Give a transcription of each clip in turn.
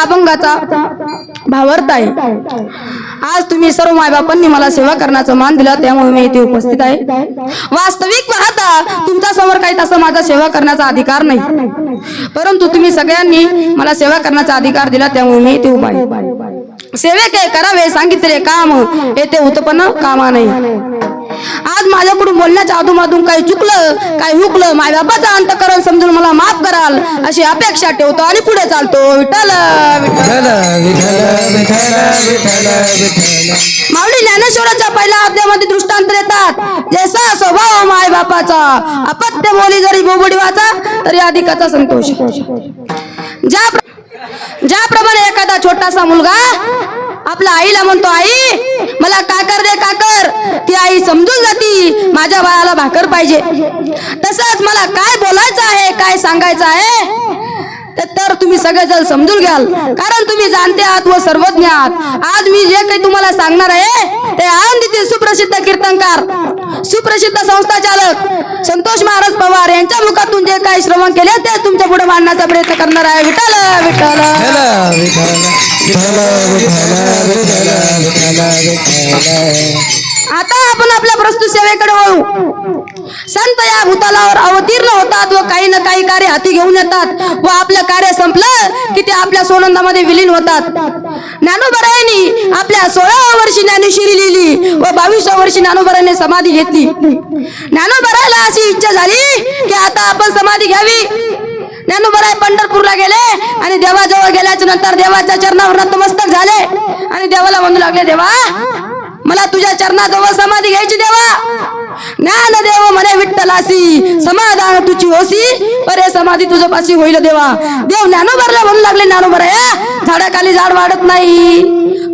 अभंगाचा भावार्थ आहे। आज तुम्ही सर्व मायबापांनी मला सेवा करण्याचा मान दिला, त्यामुळे मी इथे उपस्थित आहे। वास्तविक पाहता तुमच्या समोर काही तसा माझा सेवा करण्याचा अधिकार नाही, परंतु तुम्ही सगळ्यांनी मला सेवा करण्याचा अधिकार दिला, त्यामुळे मी इथे उभा आहे। सेवेक करावे सांगितले काम, येथे उत्पन्न कामा नाही। आज माझ्याकडून बोलण्याच्या अधूनमधून काही चुकलं, काही हुकलं, मायबापाचा अंतःकरण समजून मला माफ कराल अशी अपेक्षा ठेवतो आणि पुढे चालतो। विठ्ठल विठ्ठल माऊली ज्ञानेश्वराच्या पहिल्या अध्यायामध्ये दृष्टांत देतात, जैसा स्वभाव मायबापाचा, अपत्य बोली जरी बोबडीवाचा तरी अधिकाचा संतोष। ज्याप्रमाणे एखादा छोटासा मुलगा आपल्या आईला म्हणतो, आई मला काकर दे काकर, ती आई समजून जाती माझ्या बाळाला भाकर पाहिजे। तसंच मला काय बोलायचं आहे, काय सांगायचं आहे तर तुम्ही सगळेजण समजून घ्याल, कारण तुम्ही जाणते आहात व सर्वज्ञ आहात। आज मी जे काही तुम्हाला सांगणार आहे ते आळंदीतील सुप्रसिद्ध कीर्तनकार, सुप्रसिद्ध संस्था चालक संतोष महाराज पवार यांच्या मुखातून जे काही श्रवण केले ते तुमच्या पुढे मांडण्याचा प्रयत्न करणार आहे। विठ्ठल विठ्ठल आता आपण आपल्या प्रस्तुत सेवेकडे वळू। संत या भूतलावर अवतीर्ण होतात व काही ना काही कार्य हाती घेऊन येतात व आपलं कार्य संपलं की ते आपल्या सोनंदामध्ये विलीन होतात। ज्ञानोबरायांनी आपल्या 16व्या वर्षी ज्ञानेश्वरी लिहिली व 22व्या वर्षी ज्ञानोबरायांनी समाधी घेतली। ज्ञानोबरायला अशी इच्छा झाली की आता आपण समाधी घ्यावी। ज्ञानोबराय पंढरपूरला गेले आणि देवाजवळ गेल्याच्या नंतर देवाच्या चरणावर नतमस्तक झाले आणि देवाला म्हणू लागले, देवा मला तुझ्या चरणाजवळ समाधी घ्यायची देवा। ज्ञानदेव म्हणे विठ्ठलासी, समाधान तुझी होसी, परे समाधी तुझ्या पाशी होईल देवा। देव ज्ञानोबराला म्हणू लागले, ज्ञानोबराया झाडाखाली झाड वाढत नाही,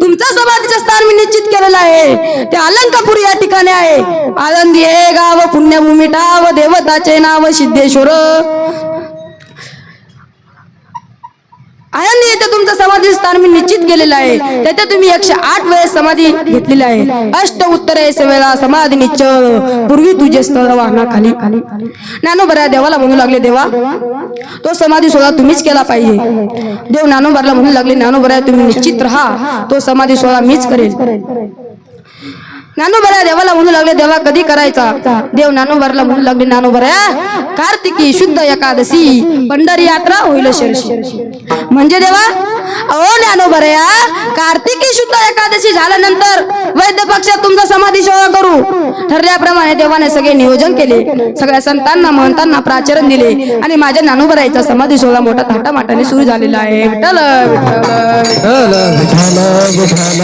तुमचं समाधीचं स्थान मी निश्चित केलेलं आहे, ते अलंकापुरी या ठिकाणी आहे। आळंदी हे गाव पुण्यभूमी ठाव, देवताचे नाव सिद्धेश्वर। आळंदी येथे तुमचं समाधी स्थान मी निश्चित केलेलं आहे, तेथे तुम्ही 108 वेळेस समाधी घेतलेली आहे। अष्ट उत्तरे सेवेला समाधी निश्चळ, पूर्वी तुझे स्थळ वाहना खाली। ज्ञानोबराया देवाला म्हणू लागले, देवा तो समाधी सोहळा तुम्हीच केला पाहिजे। देव ज्ञानोबराला म्हणू लागले, ज्ञानोबराया तुम्ही निश्चित राहा, तो समाधी सोहळा मीच करेल। ज्ञानोबराया देवाला म्हणू लागले, देवा कधी करायचा? देव ज्ञानोबराला म्हणू लागले, ज्ञानोबराया कार्तिकी शुद्ध एकादशी पंढरी यात्रा होईल शिरशी। म्हणजे देवा अहो ज्ञानोबराया कार्तिकी शुद्ध एकादशी झाल्यानंतर वैद्य पक्षात तुमचा समाधी सोहळा करू। ठरल्याप्रमाणे देवाने सगळे नियोजन केले, सगळ्या संतांना महंतांना प्राचरण दिले आणि माझ्या ज्ञानोबरायाचा समाधी सोहळा मोठा थाटामाटाने सुरू झालेला आहे। विठ्ठल विठ्ठल